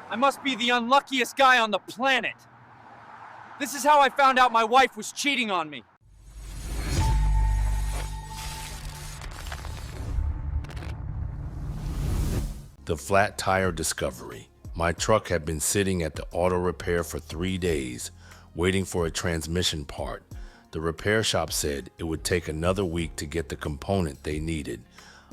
I must be the unluckiest guy on the planet. This is how I found out my wife was cheating on me. The flat tire discovery. My truck had been sitting at the auto repair for 3 days, waiting for a transmission part. The repair shop said it would take another week to get the component they needed.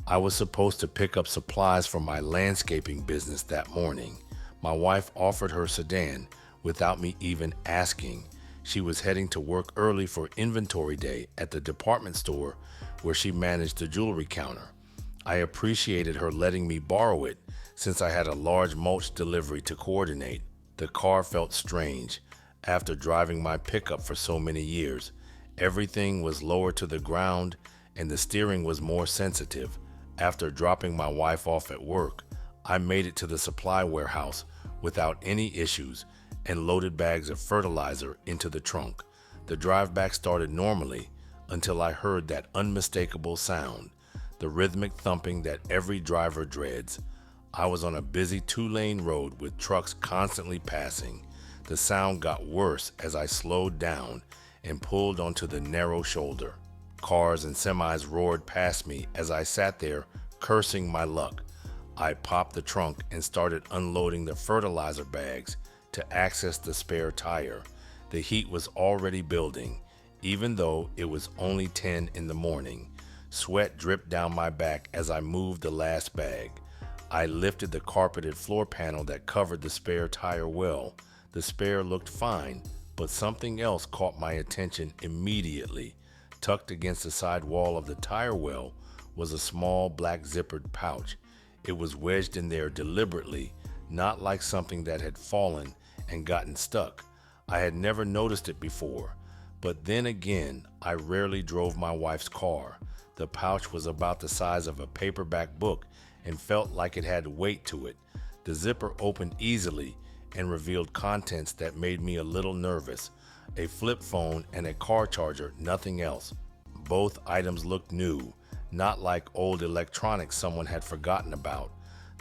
I was supposed to pick up supplies for my landscaping business that morning. My wife offered her sedan without me even asking. She was heading to work early for inventory day at the department store where she managed the jewelry counter. I appreciated her letting me borrow it since I had a large mulch delivery to coordinate. The car felt strange. After driving my pickup for so many years, everything was lower to the ground and the steering was more sensitive. After dropping my wife off at work, I made it to the supply warehouse without any issues and loaded bags of fertilizer into the trunk. The drive back started normally until I heard that unmistakable sound, the rhythmic thumping that every driver dreads. I was on a busy 2-lane road with trucks constantly passing. The sound got worse as I slowed down and pulled onto the narrow shoulder. Cars and semis roared past me as I sat there cursing my luck. I popped the trunk and started unloading the fertilizer bags to access the spare tire. The heat was already building, even though it was only 10 in the morning. Sweat dripped down my back as I moved the last bag. I lifted the carpeted floor panel that covered the spare tire well. The spare looked fine, but something else caught my attention immediately. Tucked against the side wall of the tire well was a small black zippered pouch. It was wedged in there deliberately, not like something that had fallen and gotten stuck. I had never noticed it before, but then again, I rarely drove my wife's car. The pouch was about the size of a paperback book and felt like it had weight to it. The zipper opened easily and revealed contents that made me a little nervous. A flip phone and a car charger, nothing else. Both items looked new, not like old electronics someone had forgotten about.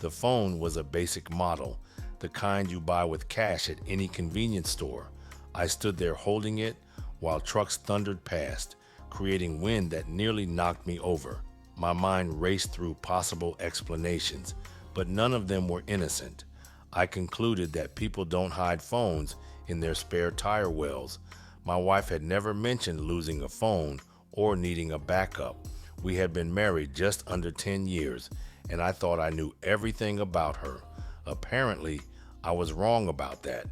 The phone was a basic model, the kind you buy with cash at any convenience store. I stood there holding it while trucks thundered past, creating wind that nearly knocked me over. My mind raced through possible explanations, but none of them were innocent. I concluded that people don't hide phones in their spare tire wells. My wife had never mentioned losing a phone or needing a backup. We had been married just under 10 years, and I thought I knew everything about her. Apparently, I was wrong about that.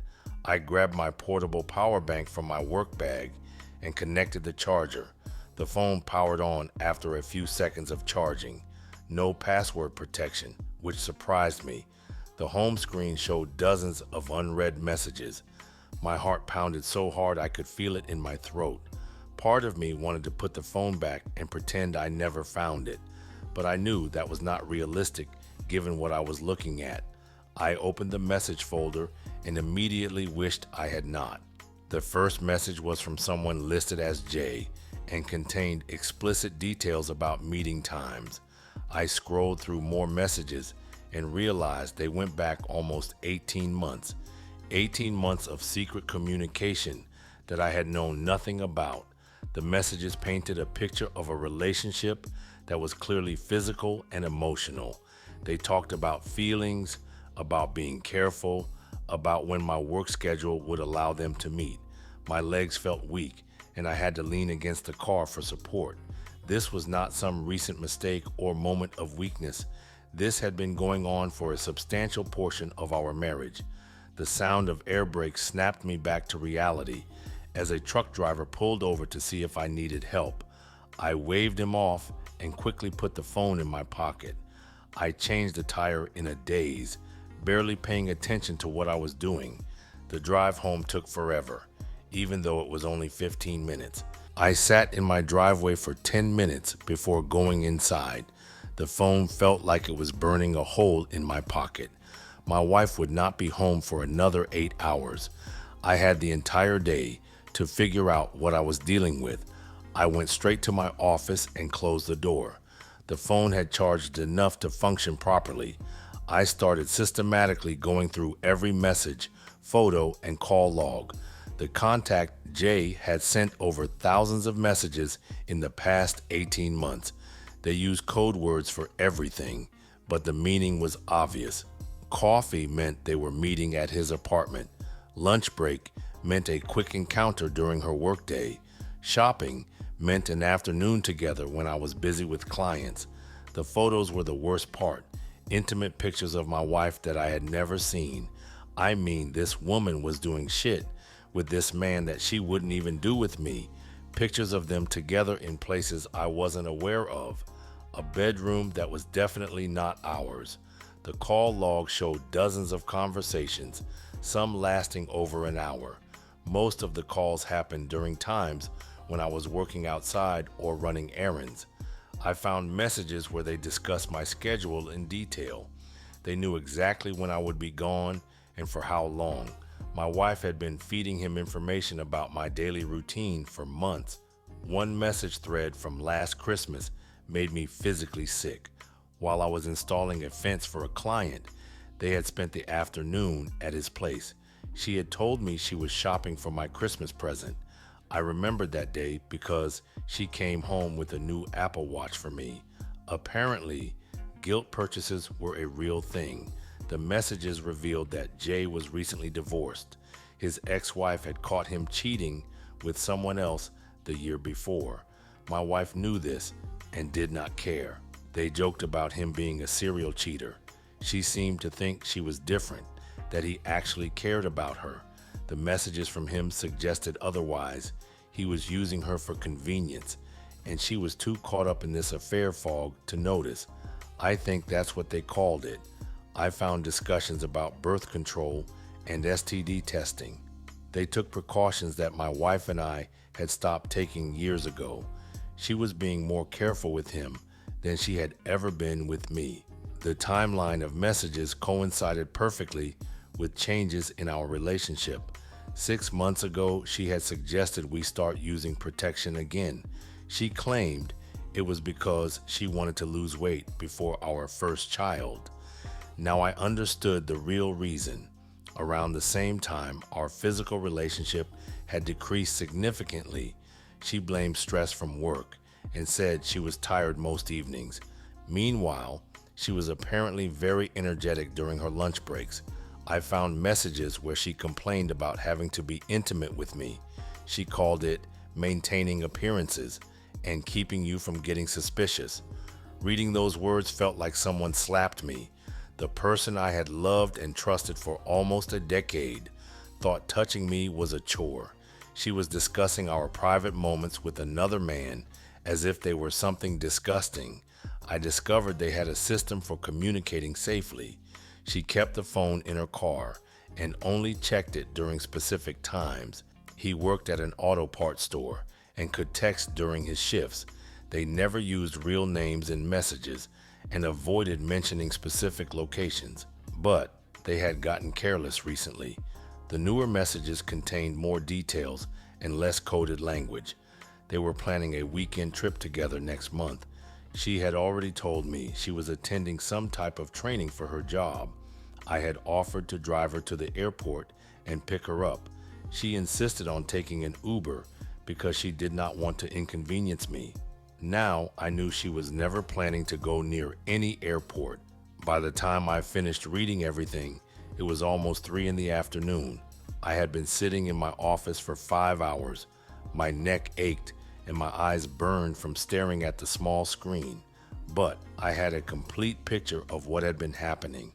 I grabbed my portable power bank from my work bag and connected the charger. The phone powered on after a few seconds of charging. No password protection, which surprised me. The home screen showed dozens of unread messages. My heart pounded so hard I could feel it in my throat. Part of me wanted to put the phone back and pretend I never found it, but I knew that was not realistic given what I was looking at. I opened the message folder and immediately wished I had not. The first message was from someone listed as Jay and contained explicit details about meeting times. I scrolled through more messages and realized they went back almost 18 months. 18 months of secret communication that I had known nothing about. The messages painted a picture of a relationship that was clearly physical and emotional. They talked about feelings, about being careful, about when my work schedule would allow them to meet. My legs felt weak, and I had to lean against the car for support. This was not some recent mistake or moment of weakness. This had been going on for a substantial portion of our marriage. The sound of air brakes snapped me back to reality as a truck driver pulled over to see if I needed help. I waved him off and quickly put the phone in my pocket. I changed the tire in a daze, barely paying attention to what I was doing. The drive home took forever, even though it was only 15 minutes. I sat in my driveway for 10 minutes before going inside. The phone felt like it was burning a hole in my pocket. My wife would not be home for another 8 hours. I had the entire day to figure out what I was dealing with. I went straight to my office and closed the door. The phone had charged enough to function properly. I started systematically going through every message, photo, and call log. The contact, Jay, had sent over thousands of messages in the past 18 months. They used code words for everything, but the meaning was obvious. Coffee meant they were meeting at his apartment. Lunch break meant a quick encounter during her workday. Shopping meant an afternoon together when I was busy with clients. The photos were the worst part. Intimate pictures of my wife that I had never seen. I mean, this woman was doing shit with this man that she wouldn't even do with me. Pictures of them together in places I wasn't aware of. A bedroom that was definitely not ours. The call log showed dozens of conversations, some lasting over an hour. Most of the calls happened during times when I was working outside or running errands. I found messages where they discussed my schedule in detail. They knew exactly when I would be gone and for how long. My wife had been feeding him information about my daily routine for months. One message thread from last Christmas made me physically sick. While I was installing a fence for a client, they had spent the afternoon at his place. She had told me she was shopping for my Christmas present. I remembered that day because she came home with a new Apple Watch for me. Apparently, guilt purchases were a real thing. The messages revealed that Jay was recently divorced. His ex-wife had caught him cheating with someone else the year before. My wife knew this and did not care. They joked about him being a serial cheater. She seemed to think she was different, that he actually cared about her. The messages from him suggested otherwise. He was using her for convenience, and she was too caught up in this affair fog to notice. I think that's what they called it. I found discussions about birth control and STD testing. They took precautions that my wife and I had stopped taking years ago. She was being more careful with him than she had ever been with me. The timeline of messages coincided perfectly with changes in our relationship. 6 months ago, she had suggested we start using protection again. She claimed it was because she wanted to lose weight before our first child. Now I understood the real reason. Around the same time, our physical relationship had decreased significantly. She blamed stress from work and said she was tired most evenings. Meanwhile, she was apparently very energetic during her lunch breaks. I found messages where she complained about having to be intimate with me. She called it maintaining appearances and keeping you from getting suspicious. Reading those words felt like someone slapped me. The person I had loved and trusted for almost a decade thought touching me was a chore. She was discussing our private moments with another man as if they were something disgusting. I discovered they had a system for communicating safely. She kept the phone in her car and only checked it during specific times. He worked at an auto parts store and could text during his shifts. They never used real names in messages and avoided mentioning specific locations, but they had gotten careless recently. The newer messages contained more details and less coded language. They were planning a weekend trip together next month. She had already told me she was attending some type of training for her job. I had offered to drive her to the airport and pick her up. She insisted on taking an Uber because she did not want to inconvenience me. Now I knew she was never planning to go near any airport. By the time I finished reading everything, it was almost 3 in the afternoon. I had been sitting in my office for 5 hours. My neck ached and my eyes burned from staring at the small screen. But I had a complete picture of what had been happening.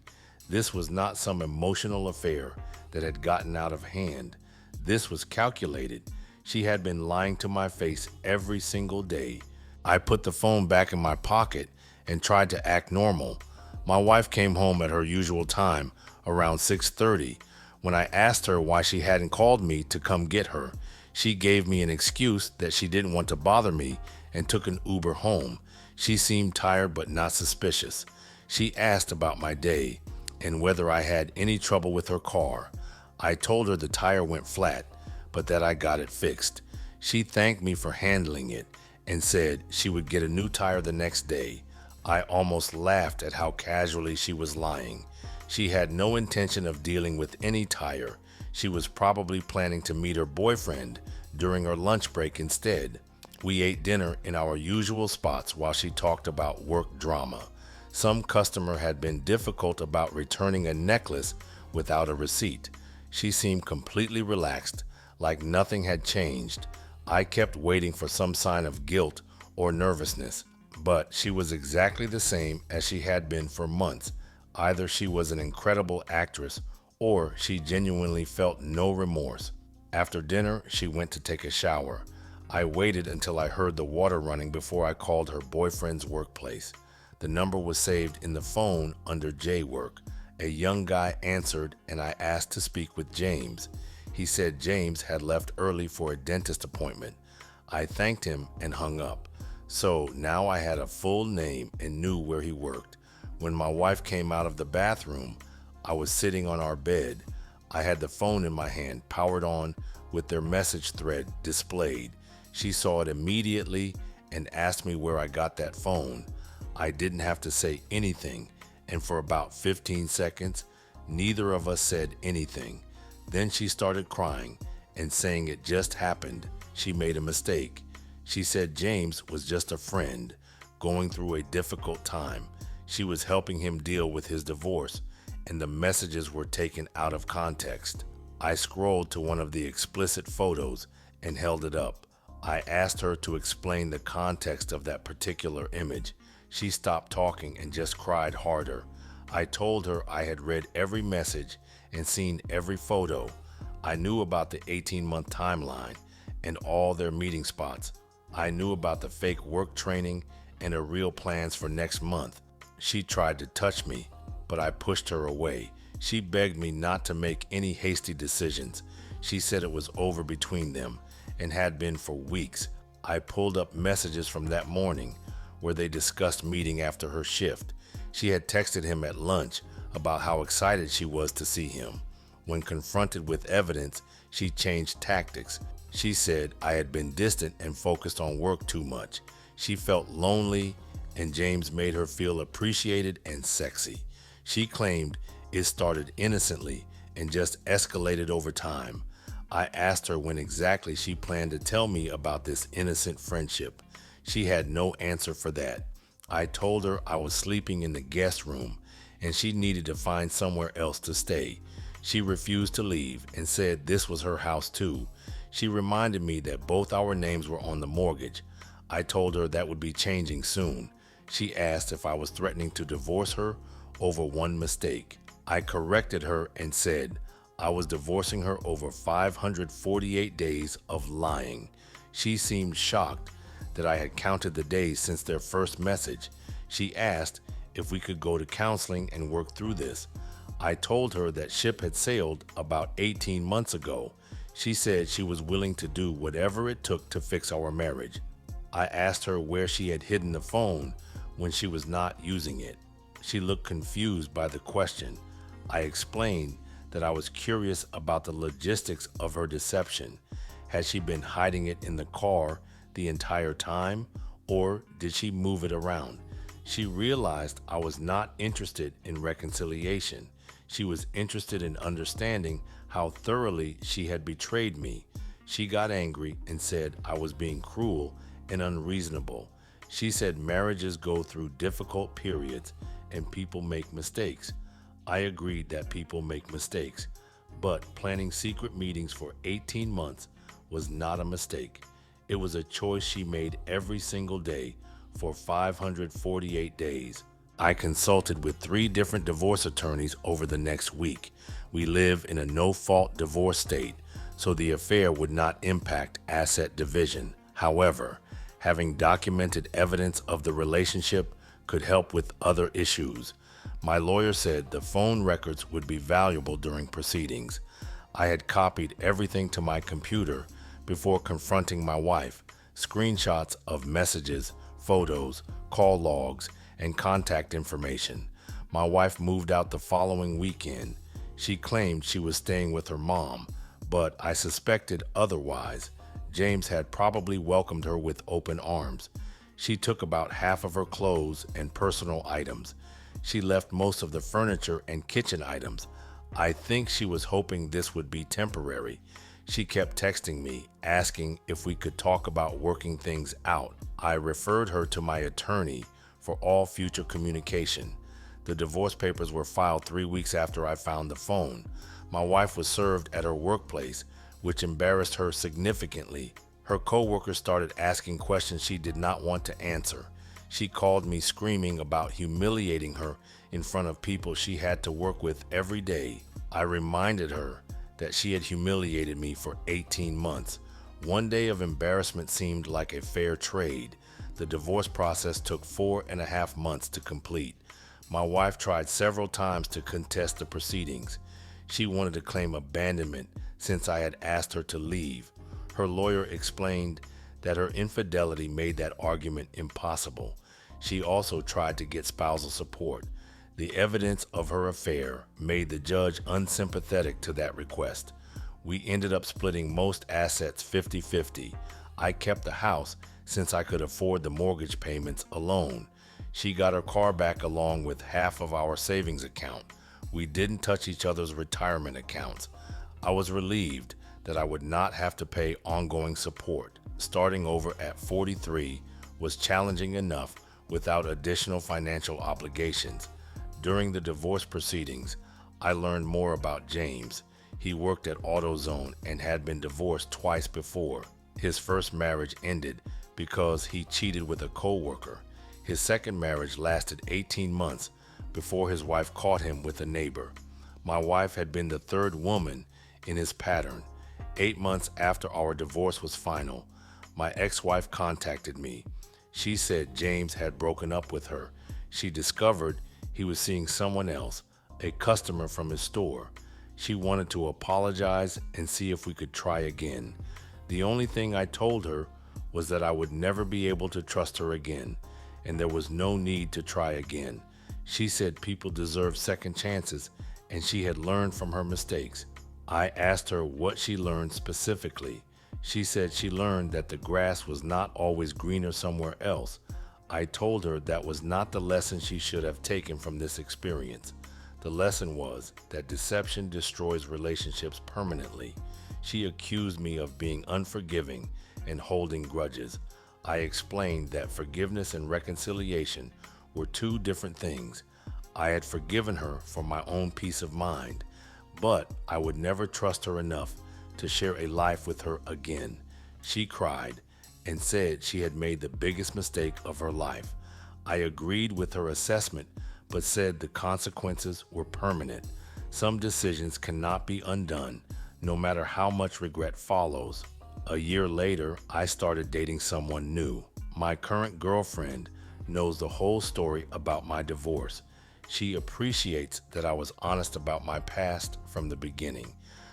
This was not some emotional affair that had gotten out of hand. This was calculated. She had been lying to my face every single day. I put the phone back in my pocket and tried to act normal. My wife came home at her usual time, around 6:30. When I asked her why she hadn't called me to come get her, she gave me an excuse that she didn't want to bother me and took an Uber home. She seemed tired but not suspicious. She asked about my day and whether I had any trouble with her car. I told her the tire went flat, but that I got it fixed. She thanked me for handling it and said she would get a new tire the next day. I almost laughed at how casually she was lying. She had no intention of dealing with any tire. She was probably planning to meet her boyfriend during her lunch break instead. We ate dinner in our usual spots while she talked about work drama. Some customer had been difficult about returning a necklace without a receipt. She seemed completely relaxed, like nothing had changed. I kept waiting for some sign of guilt or nervousness, but she was exactly the same as she had been for months. Either she was an incredible actress or she genuinely felt no remorse. After dinner, she went to take a shower. I waited until I heard the water running before I called her boyfriend's workplace. The number was saved in the phone under J-Work. A young guy answered and I asked to speak with James. He said James had left early for a dentist appointment. I thanked him and hung up. So now I had a full name and knew where he worked. When my wife came out of the bathroom, I was sitting on our bed. I had the phone in my hand, powered on with their message thread displayed. She saw it immediately and asked me where I got that phone. I didn't have to say anything, and for about 15 seconds, neither of us said anything. Then she started crying and saying it just happened. She made a mistake. She said James was just a friend going through a difficult time. She was helping him deal with his divorce, and the messages were taken out of context. I scrolled to one of the explicit photos and held it up. I asked her to explain the context of that particular image. She stopped talking and just cried harder. I told her I had read every message and seen every photo. I knew about the 18-month timeline and all their meeting spots. I knew about the fake work training and her real plans for next month. She tried to touch me, but I pushed her away. She begged me not to make any hasty decisions. She said it was over between them and had been for weeks. I pulled up messages from that morning where they discussed meeting after her shift. She had texted him at lunch about how excited she was to see him. When confronted with evidence, she changed tactics. She said I had been distant and focused on work too much. She felt lonely, and James made her feel appreciated and sexy. She claimed it started innocently and just escalated over time. I asked her when exactly she planned to tell me about this innocent friendship. She had no answer for that. I told her I was sleeping in the guest room and she needed to find somewhere else to stay. She refused to leave and said this was her house too. She reminded me that both our names were on the mortgage. I told her that would be changing soon. She asked if I was threatening to divorce her over one mistake. I corrected her and said I was divorcing her over 548 days of lying. She seemed shocked that I had counted the days since their first message. She asked if we could go to counseling and work through this. I told her that ship had sailed about 18 months ago. She said she was willing to do whatever it took to fix our marriage. I asked her where she had hidden the phone when she was not using it. She looked confused by the question. I explained that I was curious about the logistics of her deception. Had she been hiding it in the car the entire time, or did she move it around? She realized I was not interested in reconciliation. She was interested in understanding how thoroughly she had betrayed me. She got angry and said I was being cruel and unreasonable. She said marriages go through difficult periods and people make mistakes. I agreed that people make mistakes, but planning secret meetings for 18 months was not a mistake. It was a choice she made every single day for 548 days. I consulted with 3 different divorce attorneys over the next week. We live in a no-fault divorce state, so the affair would not impact asset division. However, having documented evidence of the relationship could help with other issues. My lawyer said the phone records would be valuable during proceedings. I had copied everything to my computer before confronting my wife. Screenshots of messages, photos, call logs, and contact information. My wife moved out the following weekend. She claimed she was staying with her mom, but I suspected otherwise. James had probably welcomed her with open arms. She took about half of her clothes and personal items. She left most of the furniture and kitchen items. I think she was hoping this would be temporary. She kept texting me, asking if we could talk about working things out. I referred her to my attorney for all future communication. The divorce papers were filed 3 weeks after I found the phone. My wife was served at her workplace, which embarrassed her significantly. Her coworkers started asking questions she did not want to answer. She called me screaming about humiliating her in front of people she had to work with every day. I reminded her that she had humiliated me for 18 months. One day of embarrassment seemed like a fair trade. The divorce process took 4.5 months to complete. My wife tried several times to contest the proceedings. She wanted to claim abandonment since I had asked her to leave. Her lawyer explained that her infidelity made that argument impossible. She also tried to get spousal support. The evidence of her affair made the judge unsympathetic to that request. We ended up splitting most assets 50-50. I kept the house since I could afford the mortgage payments alone. She got her car back along with half of our savings account. We didn't touch each other's retirement accounts. I was relieved that I would not have to pay ongoing support. Starting over at 43 was challenging enough without additional financial obligations. During the divorce proceedings, I learned more about James. He worked at AutoZone and had been divorced twice before. His first marriage ended because he cheated with a coworker. His second marriage lasted 18 months before his wife caught him with a neighbor. My wife had been the third woman in his pattern. 8 months after our divorce was final, my ex-wife contacted me. She said James had broken up with her. She discovered he was seeing someone else, a customer from his store. She wanted to apologize and see if we could try again. The only thing I told her was that I would never be able to trust her again, and there was no need to try again. She said people deserve second chances, and she had learned from her mistakes. I asked her what she learned specifically. She said she learned that the grass was not always greener somewhere else. I told her that was not the lesson she should have taken from this experience. The lesson was that deception destroys relationships permanently. She accused me of being unforgiving and holding grudges. I explained that forgiveness and reconciliation were two different things. I had forgiven her for my own peace of mind, but I would never trust her enough to share a life with her again. She cried and said she had made the biggest mistake of her life. I agreed with her assessment, but said the consequences were permanent. Some decisions cannot be undone, no matter how much regret follows. A year later, I started dating someone new. My current girlfriend knows the whole story about my divorce. She appreciates that I was honest about my past from the beginning.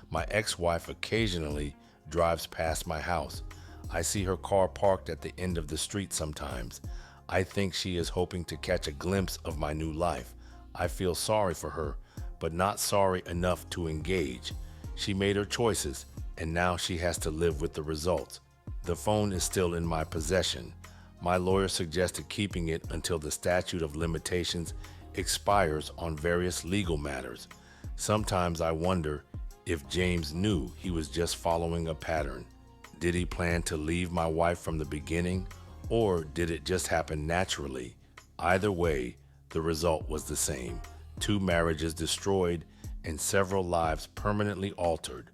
My ex-wife occasionally drives past my house. I see her car parked at the end of the street sometimes. I think she is hoping to catch a glimpse of my new life. I feel sorry for her, but not sorry enough to engage. She made her choices, and now she has to live with the results. The phone is still in my possession. My lawyer suggested keeping it until the statute of limitations expires on various legal matters. Sometimes I wonder if James knew he was just following a pattern. Did he plan to leave my wife from the beginning, or did it just happen naturally? Either way, the result was the same. 2 marriages destroyed and several lives permanently altered,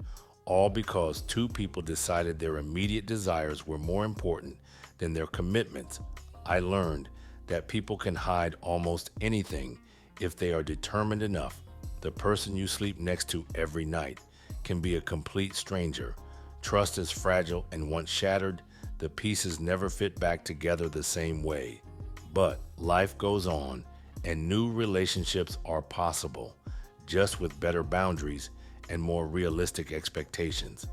all because 2 people decided their immediate desires were more important than their commitments. I learned that people can hide almost anything if they are determined enough. The person you sleep next to every night can be a complete stranger. Trust is fragile, and once shattered, the pieces never fit back together the same way. But life goes on, and new relationships are possible, just with better boundaries and more realistic expectations.